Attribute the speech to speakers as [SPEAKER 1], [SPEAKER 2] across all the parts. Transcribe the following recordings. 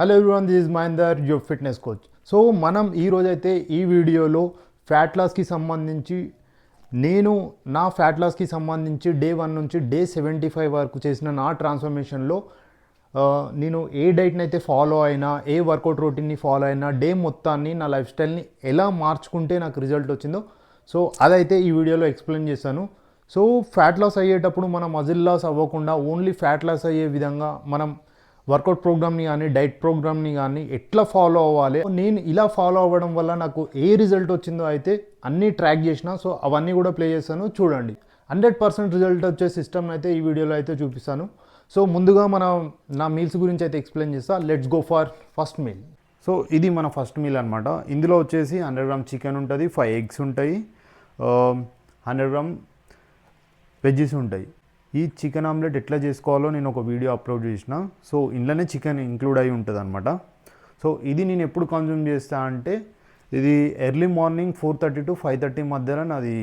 [SPEAKER 1] Hello everyone, this is Mahender, your fitness coach. So మనం ఈరోజైతే ఈ వీడియోలో ఫ్యాట్ లాస్కి సంబంధించి నేను నా ఫ్యాట్ లాస్కి సంబంధించి డే 1 నుంచి డే 75 వరకు చేసిన నా ట్రాన్స్ఫర్మేషన్లో నేను ఏ డైట్ని అయితే ఫాలో అయినా, ఏ వర్కౌట్ రొటీన్ని ఫాలో అయినా, డే మొత్తాన్ని నా లైఫ్ స్టైల్ని ఎలా మార్చుకుంటే నాకు రిజల్ట్ వచ్చిందో సో అదైతే ఈ వీడియోలో ఎక్స్ప్లెయిన్ చేశాను. సో ఫ్యాట్ లాస్ అయ్యేటప్పుడు మన మజిల్ లాస్ అవ్వకుండా ఓన్లీ ఫ్యాట్ లాస్ అయ్యే విధంగా మనం వర్కౌట్ ప్రోగ్రామ్ని కానీ డైట్ ప్రోగ్రామ్ని కానీ ఎట్లా ఫాలో అవ్వాలి, నేను ఇలా ఫాలో అవ్వడం వల్ల నాకు ఏ రిజల్ట్ వచ్చిందో అయితే అన్నీ ట్రాక్ చేసిన. సో అవన్నీ కూడా ప్లే చేస్తాను, చూడండి. 100% రిజల్ట్ వచ్చే సిస్టమ్ అయితే ఈ వీడియోలో అయితే చూపిస్తాను. సో ముందుగా నా మీల్స్ గురించి అయితే ఎక్స్ప్లెయిన్ చేస్తా. Let's go for first meal. So ఇది మన ఫస్ట్ మీల్ అనమాట. ఇందులో వచ్చేసి 100 గ్రామ్ చికెన్ ఉంటుంది, 5 ఎగ్స్ ఉంటాయి, 100 గ్రామ్ వెజ్జెస్ ఉంటాయి. ఈ చికెన్ ఆమ్లెట్ ఎట్లా చేసుకోవాలో నేను ఒక వీడియో అప్లోడ్ చేసిన. సో ఇంట్లోనే చికెన్ ఇంక్లూడ్ అయి ఉంటుంది అనమాట. సో ఇది నేను ఎప్పుడు కన్జ్యూమ్ చేస్తా అంటే, ఇది ఎర్లీ మార్నింగ్ 4:30 to 5:30 మధ్యలో నాది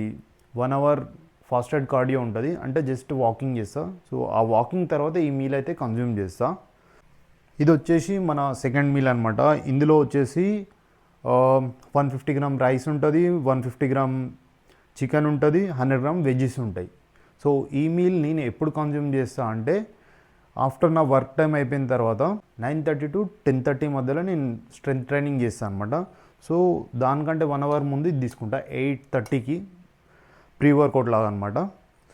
[SPEAKER 1] 1 అవర్ ఫాస్టెడ్ కార్డియో ఉంటుంది, అంటే జస్ట్ వాకింగ్ చేస్తా. సో ఆ వాకింగ్ తర్వాత ఈ మీల్ అయితే కన్జ్యూమ్ చేస్తా. ఇది వచ్చేసి మన సెకండ్ మీల్ అనమాట. ఇందులో వచ్చేసి 150 గ్రామ్ రైస్ ఉంటుంది, 150 గ్రామ్ చికెన్ ఉంటుంది, 100 గ్రామ్ వెజ్జెస్ ఉంటాయి. సో ఈ మీల్ నేను ఎప్పుడు కన్జ్యూమ్ చేస్తా అంటే, ఆఫ్టర్ నా వర్క్ టైం అయిపోయిన తర్వాత 9:30 to 10:30 మధ్యలో నేను స్ట్రెంత్ ట్రైనింగ్ చేస్తాను అనమాట. సో దానికంటే 1 అవర్ ముందు ఇది తీసుకుంటా, 8:30కి ప్రీ వర్కౌట్ లాగా అనమాట.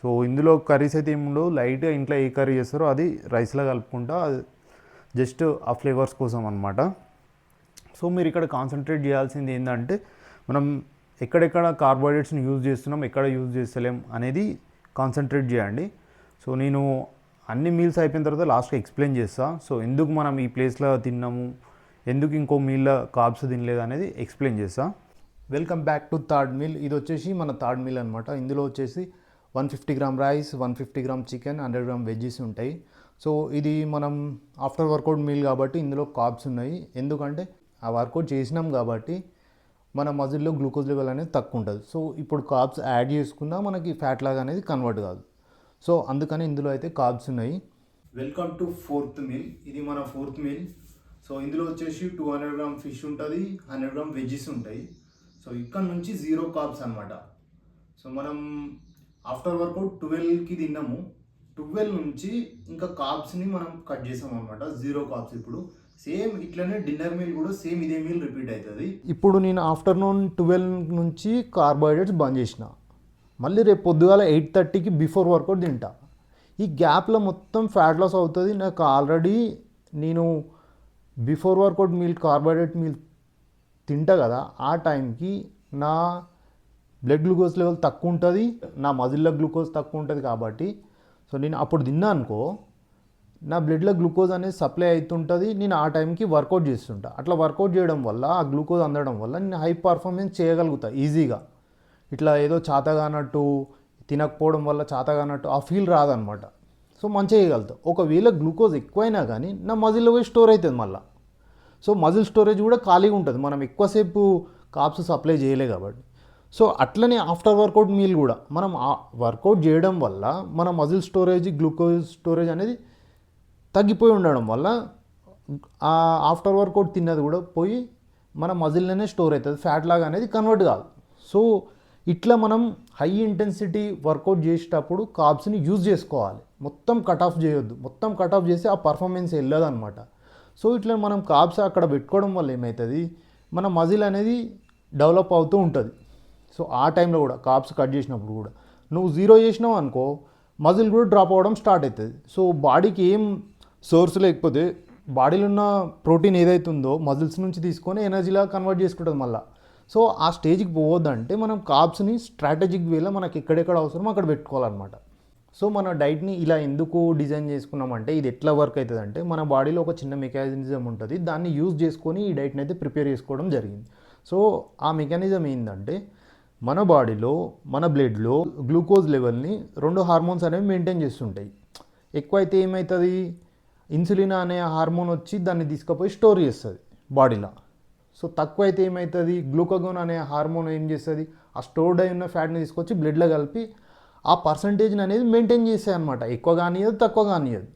[SPEAKER 1] సో ఇందులో కర్రీస్ అయితే ఏముండవు, లైట్గా ఇంట్లో ఏ కర్రీ చేస్తారో అది రైస్లో కలుపుకుంటా, జస్ట్ ఆ ఫ్లేవర్స్ కోసం అనమాట. సో మీరు ఇక్కడ కాన్సన్ట్రేట్ చేయాల్సింది ఏంటంటే, మనం ఎక్కడెక్కడ కార్బోహైడ్రేట్స్ని యూజ్ చేస్తున్నాం, ఎక్కడ యూజ్ చేస్తలేం అనేది కాన్సన్ట్రేట్ చేయండి. సో నేను అన్ని మీల్స్ అయిపోయిన తర్వాత లాస్ట్గా ఎక్స్ప్లెయిన్ చేస్తాను. సో ఎందుకు మనం ఈ ప్లేస్లో తిన్నాము, ఎందుకు ఇంకో మీల్లో కార్బ్స్ తినలేదు అనేది ఎక్స్ప్లెయిన్ చేస్తాను. Welcome back to third meal. ఇది వచ్చేసి మన థర్డ్ మీల్ అనమాట. ఇందులో వచ్చేసి 150 gram rice, 150 gram chicken, 100 gram veggies ఉంటాయి. సో ఇది మనం ఆఫ్టర్ వర్కౌట్ మీల్ కాబట్టి ఇందులో కార్బ్స్ ఉన్నాయి. ఎందుకంటే ఆ వర్కౌట్ చేసినాం కాబట్టి మన మజిల్లో గ్లూకోజ్ లెవెల్ అనేది తక్కువ ఉంటుంది. సో ఇప్పుడు కార్బ్స్ యాడ్ చేసుకున్నా మనకి ఫ్యాట్ లాగా అనేది కన్వర్ట్ కాదు. సో అందుకని ఇందులో అయితే కార్బ్స్ ఉన్నాయి. Welcome to fourth meal. ఇది మన ఫోర్త్ మీల్. సో ఇందులో వచ్చేసి 200 గ్రామ్ ఫిష్ ఉంటుంది, 100 గ్రామ్ వెజ్జెస్ ఉంటాయి. సో ఇక్కడ నుంచి 0 కార్బ్స్ అనమాట. సో మనం ఆఫ్టర్ వర్కౌట్ 12కి తిన్నాము, 12 నుంచి ఇంకా కార్బ్స్ని మనం కట్ చేసాం అనమాట, 0 కార్బ్స్. ఇప్పుడు సేమ్ ఇట్లనే డిన్నర్ మీల్ కూడా సేమ్ ఇదే మీల్ రిపీట్ అవుతుంది. ఇప్పుడు నేను ఆఫ్టర్నూన్ 12 నుంచి కార్బోహైడ్రేట్స్ బంద్ చేసిన, మళ్ళీ రేపు పొద్దుగాల 8:30కి బిఫోర్ వర్కౌట్ తింటా. ఈ గ్యాప్లో మొత్తం ఫ్యాట్ లాస్ అవుతుంది. నాకు ఆల్రెడీ నేను before work out meal carbohydrate meal తింటా కదా, ఆ టైంకి నా బ్లడ్ గ్లూకోజ్ లెవెల్ తక్కువ ఉంటుంది, నా మజిల్లో గ్లూకోజ్ తక్కువ ఉంటుంది. కాబట్టి సో నేను అప్పుడు తిన్నా అనుకో, నా బ్లడ్లో గ్లూకోజ్ అనేది సప్లై అవుతుంటుంది, నేను ఆ టైంకి వర్కౌట్ చేస్తుంటా. అట్లా వర్కౌట్ చేయడం వల్ల ఆ గ్లూకోజ్ అందడం వల్ల నేను హై పర్ఫార్మెన్స్ చేయగలుగుతా ఈజీగా. ఇట్లా ఏదో చాతగానట్టు తినకపోవడం వల్ల చాతగానట్టు ఆ ఫీల్ రాదనమాట. సో మంచిగా చేయగలుగుతా. ఒకవేళ గ్లూకోజ్ ఎక్కువైనా కానీ నా మజిల్లో పోయి స్టోర్ అవుతుంది మళ్ళీ. సో మజిల్ స్టోరేజ్ కూడా ఖాళీగా ఉంటుంది, మనం ఎక్కువసేపు కార్బ్స్ సప్లై చేయలే కాబట్టి. సో అట్లనే ఆఫ్టర్ వర్కౌట్ మీల్ కూడా మనం వర్కౌట్ చేయడం వల్ల మన మజిల్ స్టోరేజ్, గ్లూకోజ్ స్టోరేజ్ అనేది తగ్గిపోయి ఉండడం వల్ల ఆఫ్టర్ వర్కౌట్ తిన్నది కూడా పోయి మన మజిల్లోనే స్టోర్ అవుతుంది, ఫ్యాట్ లాగా అనేది కన్వర్ట్ కాదు. సో ఇట్లా మనం హై ఇంటెన్సిటీ వర్కౌట్ చేసేటప్పుడు కార్బ్స్ని యూజ్ చేసుకోవాలి, మొత్తం కట్ ఆఫ్ చేయొద్దు. మొత్తం కట్ ఆఫ్ చేస్తే ఆ పర్ఫార్మెన్స్ వెళ్ళదు అనమాట. సో ఇట్లా మనం కార్బ్స్ అక్కడ పెట్టుకోవడం వల్ల ఏమవుతుంది, మన మజిల్ అనేది డెవలప్ అవుతూ ఉంటుంది. సో ఆ టైంలో కూడా కార్బ్స్ కట్ చేసినప్పుడు కూడా నువ్వు 0 చేసినావు అనుకో, మజిల్ కూడా డ్రాప్ అవ్వడం స్టార్ట్ అవుతుంది. సో బాడీకి ఏం సోర్స్ లేకపోతే బాడీలో ఉన్న ప్రోటీన్ ఏదైతే ఉందో మజిల్స్ నుంచి తీసుకొని ఎనర్జీలా కన్వర్ట్ చేసుకుంటుంది మళ్ళీ. సో ఆ స్టేజ్కి పోవద్దంటే మనం కార్బ్స్ని స్ట్రాటజిక్ వేలో మనకి ఎక్కడెక్కడ అవసరమో అక్కడ పెట్టుకోవాలన్నమాట. సో మన డైట్ని ఇలా ఎందుకు డిజైన్ చేసుకున్నామంటే, ఇది ఎట్లా వర్క్ అవుతుంది అంటే, మన బాడీలో ఒక చిన్న మెకానిజం ఉంటుంది, దాన్ని యూజ్ చేసుకొని ఈ డైట్ని అయితే ప్రిపేర్ చేసుకోవడం జరిగింది. సో ఆ మెకానిజం ఏంటంటే, మన బాడీలో మన బ్లడ్లో గ్లూకోజ్ లెవెల్ని 2 హార్మోన్స్ అనేవి మెయింటైన్ చేస్తుంటాయి. ఎక్కువైతే ఏమవుతుంది, ఇన్సులిన్ అనే హార్మోన్ వచ్చి దాన్ని తీసుకుపోయి స్టోర్ చేస్తుంది బాడీలో. సో తక్కువైతే ఏమవుతుంది, గ్లూకాగోన్ అనే హార్మోన్ ఏం చేస్తుంది, ఆ స్టోర్డ్ అయి ఉన్న ఫ్యాట్ని తీసుకొచ్చి బ్లడ్లో కలిపి ఆ పర్సంటేజ్ని అనేది మెయింటైన్ చేస్తాయి అనమాట. ఎక్కువ కానియదు, తక్కువ కానియదు.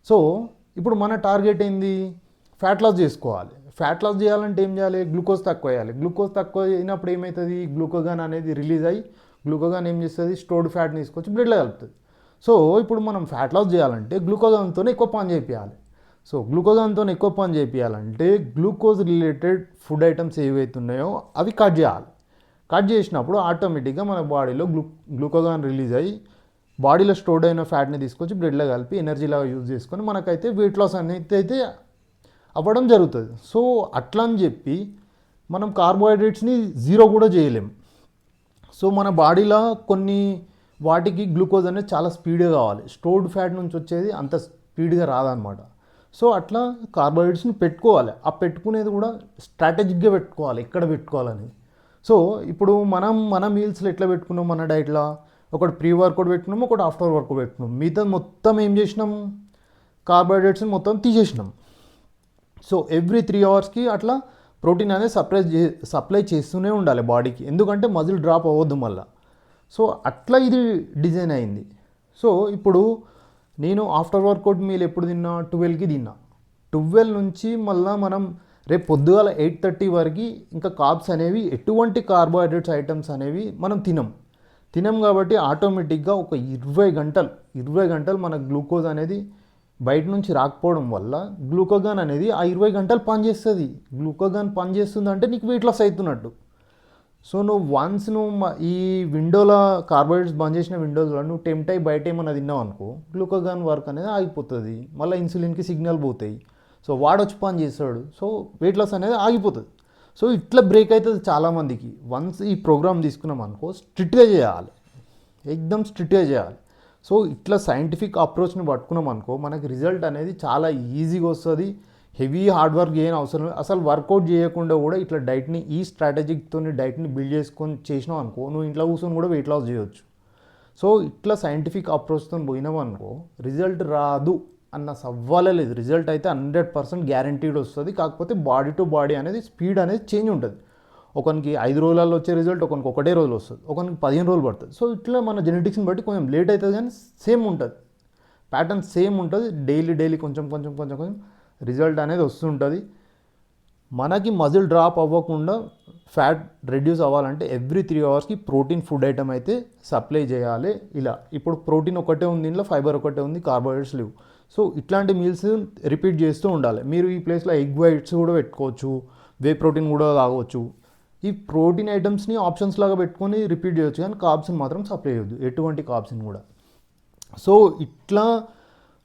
[SPEAKER 1] సో ఇప్పుడు మన టార్గెట్ ఏంది, ఫ్యాట్ లాస్ చేసుకోవాలి. ఫ్యాట్ లాస్ చేయాలంటే ఏం చేయాలి? గ్లూకోజ్ తక్కువ వేయాలి. గ్లూకోజ్ తక్కువ అయినప్పుడు ఏమవుతుంది? గ్లూకోగాన్ అనేది రిలీజ్ అయ్యి గ్లూకోగాన్ ఏం చేస్తుంది? స్టోర్డ్ ఫ్యాట్ని తీసుకొచ్చి బ్లడ్లో కలుపుతుంది. సో ఇప్పుడు మనం ఫ్యాట్ లాస్ చేయాలంటే గ్లూకోగాన్తోనే ఎక్కువ పని చేయాలి. సో గ్లూకోగాన్తో ఎక్కువ పని చేయాలంటే గ్లూకోజ్ రిలేటెడ్ ఫుడ్ ఐటమ్స్ ఏవైతున్నాయో అవి కట్ చేయాలి. కట్ చేసినప్పుడు ఆటోమేటిక్గా మన బాడీలో గ్లూకోగాన్ రిలీజ్ అయ్యి బాడీలో స్టోర్డ్ అయిన ఫ్యాట్ని తీసుకొచ్చి బ్లడ్లో కలిపి ఎనర్జీలాగా యూజ్ చేసుకొని మనకైతే వెయిట్ లాస్ అనేది అయితే అవ్వడం జరుగుతుంది. సో అట్లా అని చెప్పి మనం కార్బోహైడ్రేట్స్ని జీరో కూడా చేయలేం. సో మన బాడీలో కొన్ని వాటికి గ్లూకోజ్ అనేది చాలా స్పీడ్గా కావాలి. స్టోర్డ్ ఫ్యాట్ నుంచి వచ్చేది అంత స్పీడ్గా రాదనమాట. సో అట్లా కార్బోహైడ్రేట్స్ని పెట్టుకోవాలి. ఆ పెట్టుకునేది కూడా స్ట్రాటజిక్గా పెట్టుకోవాలి, ఎక్కడ పెట్టుకోవాలని. సో ఇప్పుడు మన మీల్స్లో ఎట్లా పెట్టుకున్నాం? మన డైట్లో ఒకటి ప్రీ వర్కౌట్ పెట్టుకున్నాం, ఒకటి ఆఫ్టర్ వర్కౌట్ పెట్టుకున్నాం. మిగతా మొత్తం ఏం చేసినాం? కార్బోహైడ్రేట్స్ని మొత్తం తీసేసినాం. సో ఎవ్రీ 3 అవర్స్కి అట్లా ప్రోటీన్ అనేది సప్లై చేస్తూనే ఉండాలి బాడీకి, ఎందుకంటే మజిల్ డ్రాప్ అవ్వద్దు మళ్ళీ. సో అట్లా ఇది డిజైన్ అయింది. సో ఇప్పుడు నేను ఆఫ్టర్ వర్కౌట్ మీల్ ఎప్పుడు తిన్నా? 12కి తిన్నా. 12 నుంచి మళ్ళీ మనం రేపు పొద్దుగాల 8:30 వరకు ఇంకా కార్బ్స్ అనేవి, ఎటువంటి కార్బోహైడ్రేట్స్ ఐటమ్స్ అనేవి మనం తినం కాబట్టి ఆటోమేటిక్గా ఒక 20 గంటలు మన గ్లూకోజ్ అనేది బయట నుంచి రాకపోవడం వల్ల గ్లూకోగాన్ అనేది ఆ 20 గంటలు పనిచేస్తుంది. గ్లూకోగాన్ పనిచేస్తుంది అంటే నీకు వెయిట్ లాస్ అవుతున్నట్టు. సో నువ్వు ఈ విండోలో కార్బోహైడ్రేట్స్ బంద్ చేసిన విండోస్లో నువ్వు టెంప్ట్ అయ్యి బయట ఏమన్నా తిన్నావు అనుకో, గ్లూకోగాన్ వర్క్ అనేది ఆగిపోతుంది. మళ్ళీ ఇన్సులిన్కి సిగ్నల్ పోతాయి. సో వాడొచ్చి పని చేస్తాడు. సో వెయిట్ లాస్ అనేది ఆగిపోతుంది. సో ఇట్లా బ్రేక్ అవుతుంది చాలామందికి. వన్స్ ఈ ప్రోగ్రామ్ తీసుకున్నాం అనుకో, స్ట్రిక్ట్గా చేయాలి, ఎక్దమ్ స్ట్రిక్ట్గా చేయాలి. సో ఇట్లా సైంటిఫిక్ అప్రోచ్ని పట్టుకున్నాం అనుకో, మనకి రిజల్ట్ అనేది చాలా ఈజీగా వస్తుంది. హెవీ హార్డ్ వర్క్ చేయని అవసరం లేదు. అసలు వర్కౌట్ చేయకుండా కూడా ఇట్లా డైట్ని, ఈ స్ట్రాటజిక్తో డైట్ని బిల్డ్ చేసుకొని చేసినావు అనుకో, నువ్వు ఇంట్లో కూర్చొని కూడా వెయిట్ లాస్ చేయవచ్చు. సో ఇట్లా సైంటిఫిక్ అప్రోచ్తో పోయినావు అనుకో, రిజల్ట్ రాదు అన్న సవాలే లేదు. రిజల్ట్ అయితే 100% గ్యారంటీడ్ వస్తుంది. కాకపోతే బాడీ టు బాడీ అనేది స్పీడ్ అనేది చేంజ్ ఉంటుంది. ఒకనికి 5 రోజులలో వచ్చే రిజల్ట్ ఒకనికి ఒకటే రోజులు వస్తుంది, ఒకనికి 15 రోజులు పడుతుంది. సో ఇట్లా మన జెనెటిక్స్ని బట్టి కొంచెం లేట్ అవుతుంది, కానీ సేమ్ ఉంటుంది, ప్యాటర్న్ సేమ్ ఉంటుంది. డైలీ కొంచెం రిజల్ట్ అనేది వస్తుంటుంది. మనకి మజిల్ డ్రాప్ అవ్వకుండా ఫ్యాట్ రెడ్యూస్ అవ్వాలంటే ఎవ్రీ 3 అవర్స్కి ప్రోటీన్ ఫుడ్ ఐటమ్ అయితే సప్లై చేయాలి. ఇలా ఇప్పుడు ప్రోటీన్ ఒకటే ఉంది, ఇంట్లో ఫైబర్ ఒకటే ఉంది, కార్బోహైడ్రేట్స్ లేవు. సో ఇట్లాంటి మీల్స్ రిపీట్ చేస్తూ ఉండాలి. మీరు ఈ ప్లేస్లో ఎగ్ వైట్స్ కూడా పెట్టుకోవచ్చు, వే ప్రోటీన్ కూడా తాగవచ్చు. ఈ ప్రోటీన్ ఐటమ్స్ని ఆప్షన్స్ లాగా పెట్టుకొని రిపీట్ చేయొచ్చు, కానీ కార్బ్స్ని మాత్రం సప్లై చేయొద్దు, ఎటువంటి కార్బ్స్ని కూడా. సో ఇట్లా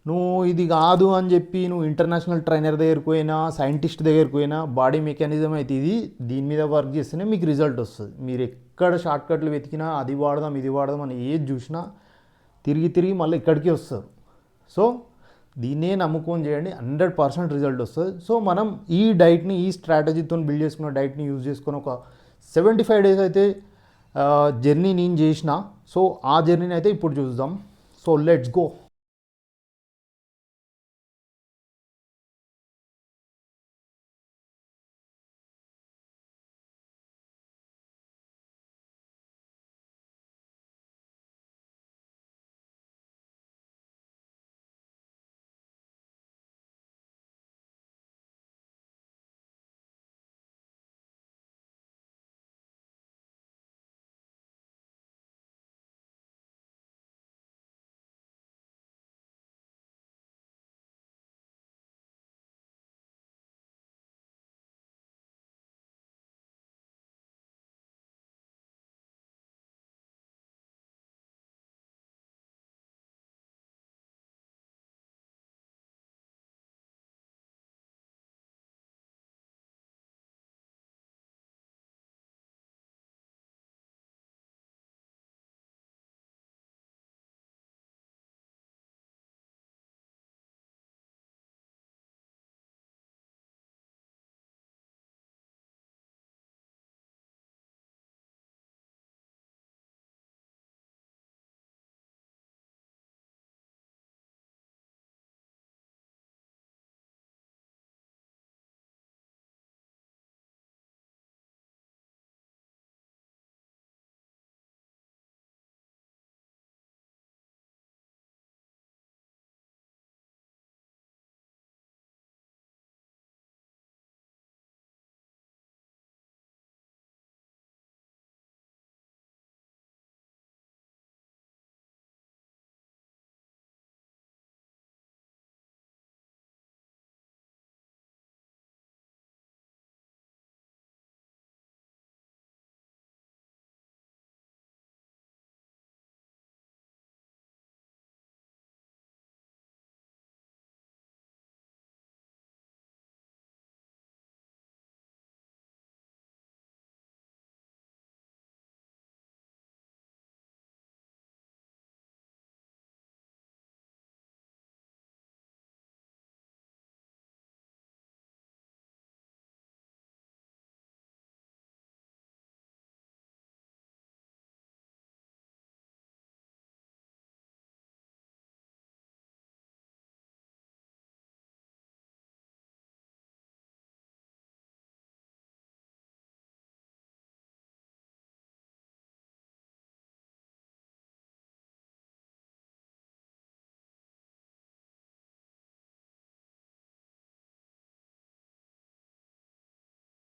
[SPEAKER 1] నువ్వు ఇది కాదు అని చెప్పి నువ్వు ఇంటర్నేషనల్ ట్రైనర్ దగ్గరికి పోయినా, సైంటిస్ట్ దగ్గరికి పోయినా, బాడీ మెకానిజం అయితే ఇది, దీని మీద వర్క్ చేస్తేనే మీకు రిజల్ట్ వస్తుంది. మీరు ఎక్కడ షార్ట్కట్లు వెతికినా, అది వాడదాం ఇది వాడదాం అని ఏది చూసినా తిరిగి మళ్ళీ ఇక్కడికి వస్తారు. సో దీన్నే నమ్ముకొని చేయండి, 100% రిజల్ట్ వస్తుంది. సో మనం ఈ డైట్ని, ఈ స్ట్రాటజీతో బిల్డ్ చేసుకున్న డైట్ని యూజ్ చేసుకొని ఒక 75 డేస్ అయితే జర్నీ నేను చేసిన. సో ఆ జర్నీని అయితే ఇప్పుడు చూద్దాం. So let's go.